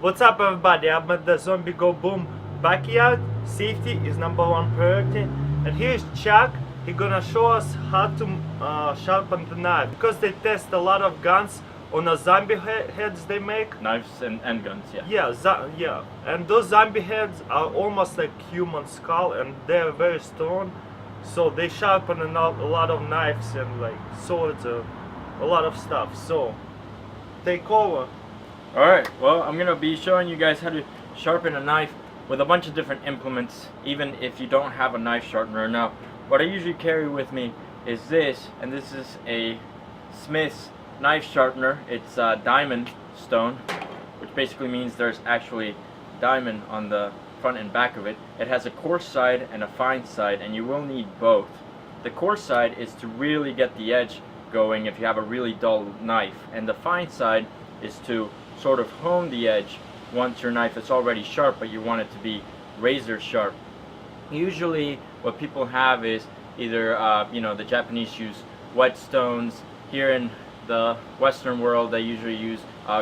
What's up, everybody? I'm at the Zombie Go Boom backyard. Safety is #1 priority. And here's Chuck. He's gonna show us how to sharpen the knife, because they test a lot of guns on the zombie heads they make. Knives and guns, yeah. Yeah, and those zombie heads are almost like human skull, and they're very strong. So they sharpen a lot of knives and like swords, a lot of stuff. So take over. Alright, well, I'm gonna be showing you guys how to sharpen a knife with a bunch of different implements, even if you don't have a knife sharpener. Now, what I usually carry with me is this, and this is a Smith's knife sharpener. It's diamond stone, which basically means there's actually diamond on the front and back of it. It has a coarse side and a fine side, and you will need both. The coarse side is to really get the edge going if you have a really dull knife, and the fine side is to sort of hone the edge once your knife is already sharp, but you want it to be razor sharp. Usually what people have is either you know, the Japanese use whetstones. Here in the Western world they usually use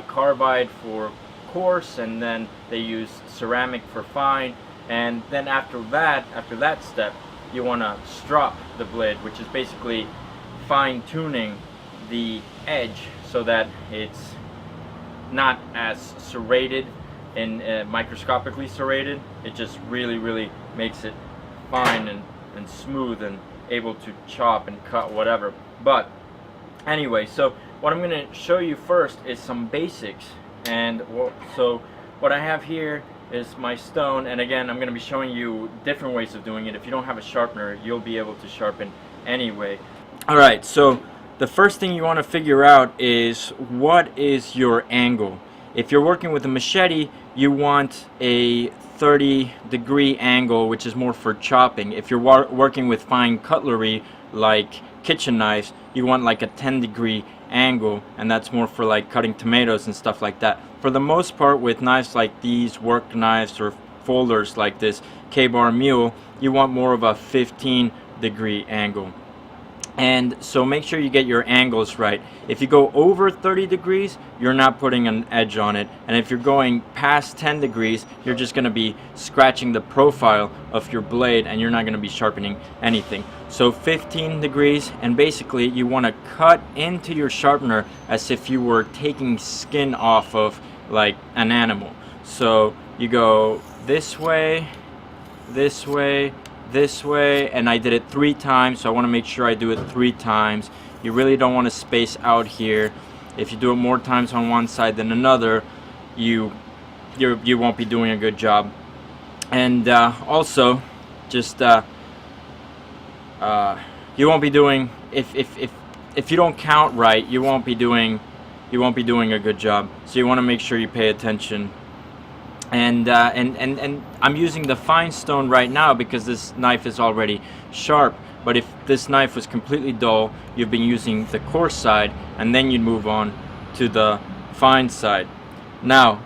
carbide for coarse, and then they use ceramic for fine, and then after that step you want to strop the blade, which is basically fine-tuning the edge so that it's not as serrated and microscopically serrated. It just really makes it fine and smooth and able to chop and cut whatever. But anyway, so what I'm going to show you first is some basics. And so what I have here is my stone, and again I'm going to be showing you different ways of doing it. If you don't have a sharpener, you'll be able to sharpen anyway. Alright, so the first thing you want to figure out is what is your angle. If you're working with a machete, you want a 30-degree angle, which is more for chopping. If you're working with fine cutlery like kitchen knives, you want like a 10-degree angle, and that's more for like cutting tomatoes and stuff like that. For the most part, with knives like these, work knives or folders like this K-bar mule, you want more of a 15-degree angle. And so make sure you get your angles right. If you go over 30 degrees, you're not putting an edge on it. And if you're going past 10 degrees, you're just going to be scratching the profile of your blade, and you're not going to be sharpening anything. So 15 degrees, and basically you want to cut into your sharpener as if you were taking skin off of like an animal. So you go this way, this way, this way, and I did it 3 times, so I want to make sure I do it 3 times. You really don't want to space out here. If you do it more times on one side than another, you won't be doing a good job. And also, just you won't be doing, if you don't count right, you won't be doing a good job. So you want to make sure you pay attention. And I'm using the fine stone right now because this knife is already sharp. But if this knife was completely dull, you've been using the coarse side, and then you'd move on to the fine side. Now,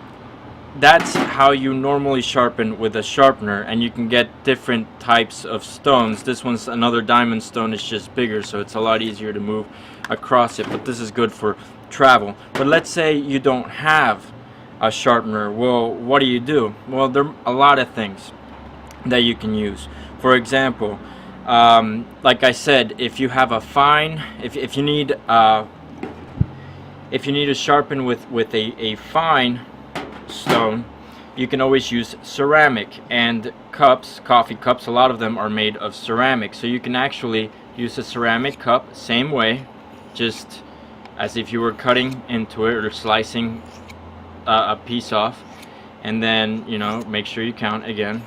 that's how you normally sharpen with a sharpener, and you can get different types of stones. This one's another diamond stone. It's just bigger, so it's a lot easier to move across it, but this is good for travel. But let's say you don't have a sharpener. Well, what do? Well, there are a lot of things that you can use. For example, like I said, if you have a fine, if you need to sharpen with a fine stone, you can always use ceramic. And cups, coffee cups, a lot of them are made of ceramic, so you can actually use a ceramic cup same way, just as if you were cutting into it or slicing a piece off, and then, you know, make sure you count again.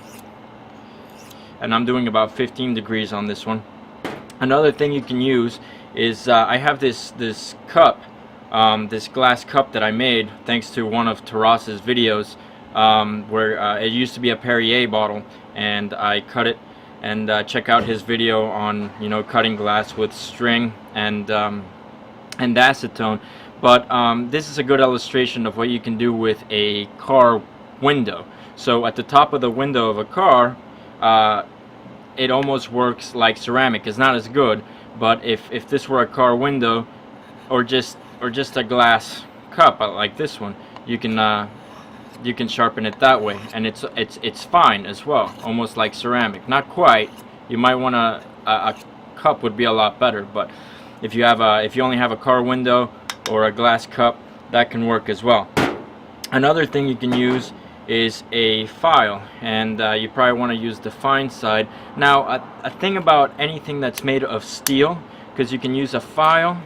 And I'm doing about 15 degrees on this one. Another thing you can use is I have this cup, this glass cup that I made thanks to one of Taras's videos, where it used to be a Perrier bottle, and I cut it. And check out his video on, you know, cutting glass with string and acetone. But this is a good illustration of what you can do with a car window. So at the top of the window of a car, it almost works like ceramic. It's not as good, but if this were a car window, or just a glass cup like this one, you can you can sharpen it that way, and it's fine as well, almost like ceramic. Not quite. You might want a cup would be a lot better, but if you only have a car window or a glass cup, that can work as well. Another thing you can use is a file, and you probably want to use the fine side. Now a thing about anything that's made of steel, because you can use a file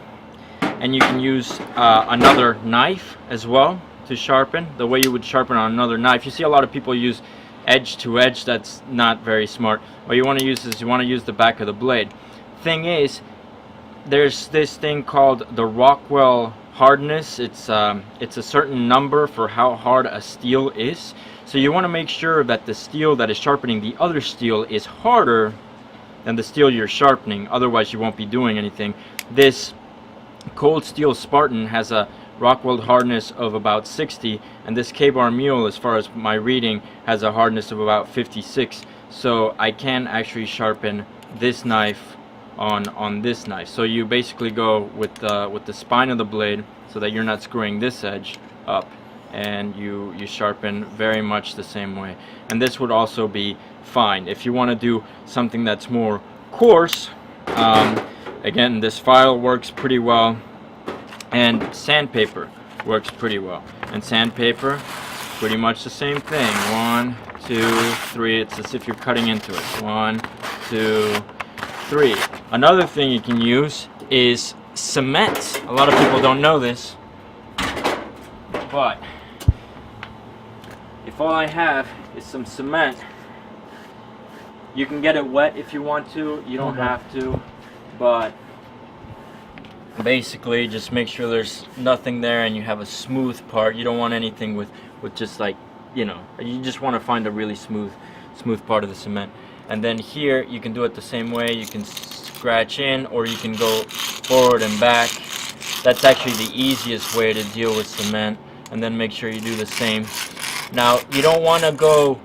and you can use another knife as well to sharpen, the way you would sharpen on another knife. You see a lot of people use edge to edge. That's not very smart. What you want to use is you want to use the back of the blade. Thing is, there's this thing called the Rockwell hardness. It's a certain number for how hard a steel is. So you want to make sure that the steel that is sharpening the other steel is harder than the steel you're sharpening. Otherwise you won't be doing anything. This cold steel Spartan has a Rockwell hardness of about 60, and this K-Bar Mule, as far as my reading, has a hardness of about 56. So I can actually sharpen this knife on this knife. So you basically go with the spine of the blade so that you're not screwing this edge up, and you sharpen very much the same way. And this would also be fine if you want to do something that's more coarse. Again, this file works pretty well, and sandpaper works pretty well. And sandpaper, pretty much the same thing. 1, 2, 3. It's as if you're cutting into it. 1, 2, 3. Another thing you can use is cement. A lot of people don't know this, but if all I have is some cement, you can get it wet if you want to. You don't have to, but basically just make sure there's nothing there and you have a smooth part. You don't want anything with just like, you know, you just want to find a really smooth part of the cement. And then here you can do it the same way. You can scratch in, or you can go forward and back. That's actually the easiest way to deal with cement. And then make sure you do the same. Now you don't want to go,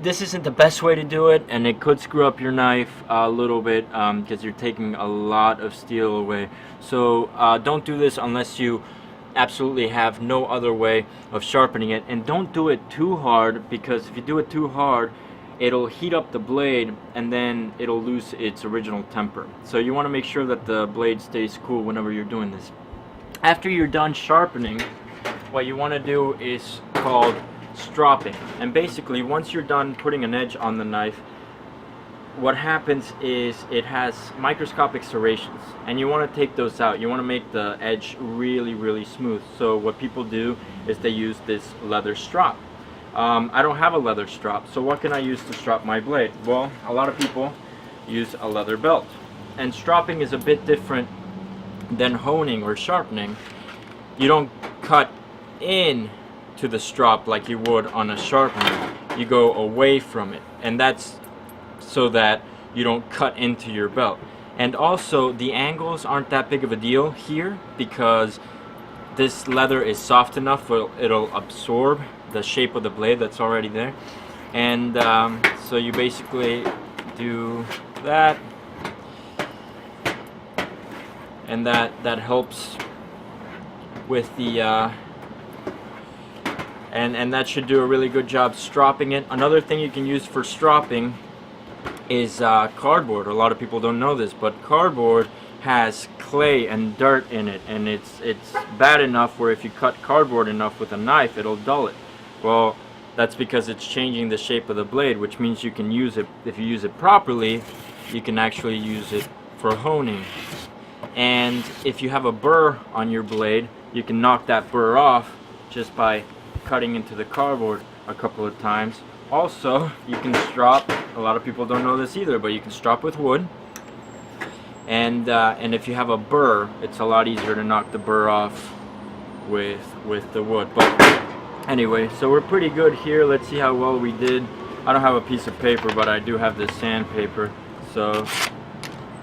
this isn't the best way to do it, and it could screw up your knife a little bit because you're taking a lot of steel away. So don't do this unless you absolutely have no other way of sharpening it. And don't do it too hard, because if you do it too hard, it'll heat up the blade and then it'll lose its original temper. So you want to make sure that the blade stays cool whenever you're doing this. After you're done sharpening, what you want to do is called stropping. And basically, once you're done putting an edge on the knife, what happens is it has microscopic serrations, and you want to take those out. You want to make the edge really smooth. So what people do is they use this leather strop. I don't have a leather strop, so what can I use to strop my blade? Well, a lot of people use a leather belt. And stropping is a bit different than honing or sharpening. You don't cut in to the strop like you would on a sharpener. You go away from it, and that's so that you don't cut into your belt. And also, the angles aren't that big of a deal here, because this leather is soft enough where it'll absorb the shape of the blade that's already there. And so you basically do that, and that helps with the and that should do a really good job stropping it. Another thing you can use for stropping is cardboard. A lot of people don't know this, but cardboard has clay and dirt in it, and it's bad enough where if you cut cardboard enough with a knife, it'll dull it. Well, that's because it's changing the shape of the blade, which means you can use it, if you use it properly, you can actually use it for honing. And if you have a burr on your blade, you can knock that burr off just by cutting into the cardboard a couple of times. Also, you can strop. A lot of people don't know this either, but you can strop with wood. And if you have a burr, it's a lot easier to knock the burr off with the wood. But anyway, so we're pretty good here. Let's see how well we did. I don't have a piece of paper, but I do have this sandpaper. So,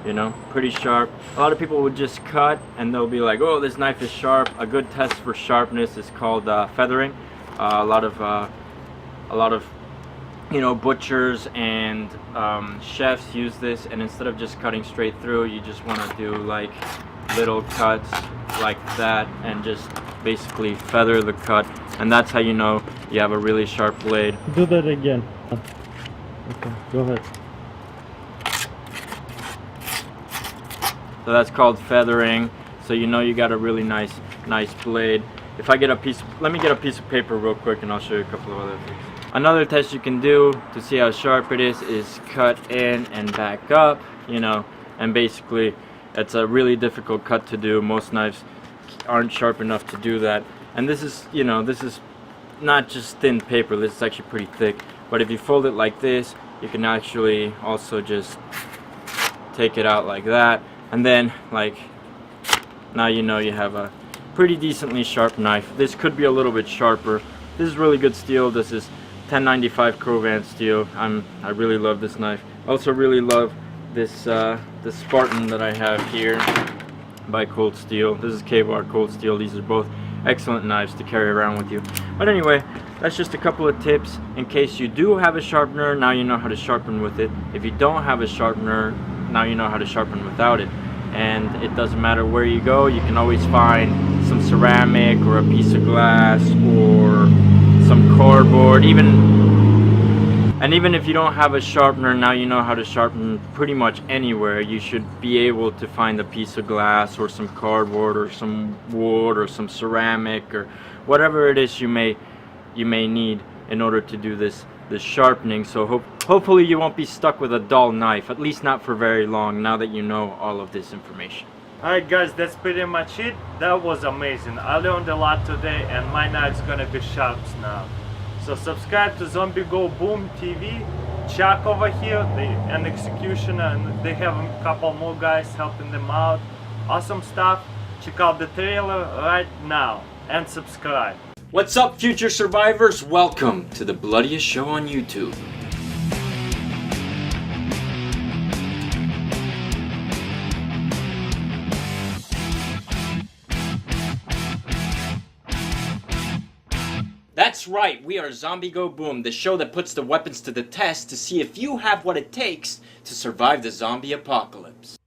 you know, pretty sharp. A lot of people would just cut and they'll be like, oh, this knife is sharp. A good test for sharpness is called feathering. A lot of you know, butchers and chefs use this, and instead of just cutting straight through, you just want to do like little cuts like that and just basically feather the cut, and that's how you know you have a really sharp blade. Do that again. Okay, go ahead. So that's called feathering. So you know you got a really nice blade. If I get a piece, let me get a piece of paper real quick and I'll show you a couple of other things. Another test you can do to see how sharp it is cut in and back up, you know, and basically it's a really difficult cut to do. Most knives aren't sharp enough to do that. And this is, you know, this is not just thin paper, this is actually pretty thick. But if you fold it like this, you can actually also just take it out like that. And then, like, now you know you have a pretty decently sharp knife. This could be a little bit sharper. This is really good steel. This is 1095 Crowvan steel. I really love this knife. I also really love this this Spartan that I have here by Cold Steel. This is K-Bar Cold Steel. These are both excellent knives to carry around with you. But anyway, that's just a couple of tips in case you do have a sharpener. Now you know how to sharpen with it. If you don't have a sharpener, now you know how to sharpen without it. And it doesn't matter where you go, you can always find some ceramic or a piece of glass or some cardboard. Even if you don't have a sharpener, now you know how to sharpen pretty much anywhere. You should be able to find a piece of glass or some cardboard or some wood or some ceramic or whatever it is you may need in order to do this sharpening. So hopefully you won't be stuck with a dull knife, at least not for very long, now that you know all of this information. Alright guys, that's pretty much it. That was amazing. I learned a lot today and my knife's gonna be sharp now. So subscribe to Zombie Go Boom TV. Chuck over here, an executioner, and they have a couple more guys helping them out. Awesome stuff. Check out the trailer right now and subscribe. What's up, future survivors? Welcome to the bloodiest show on YouTube. That's right, we are Zombie Go Boom, the show that puts the weapons to the test to see if you have what it takes to survive the zombie apocalypse.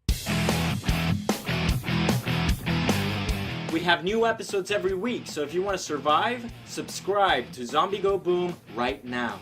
We have new episodes every week, so if you want to survive, subscribe to Zombie Go Boom right now.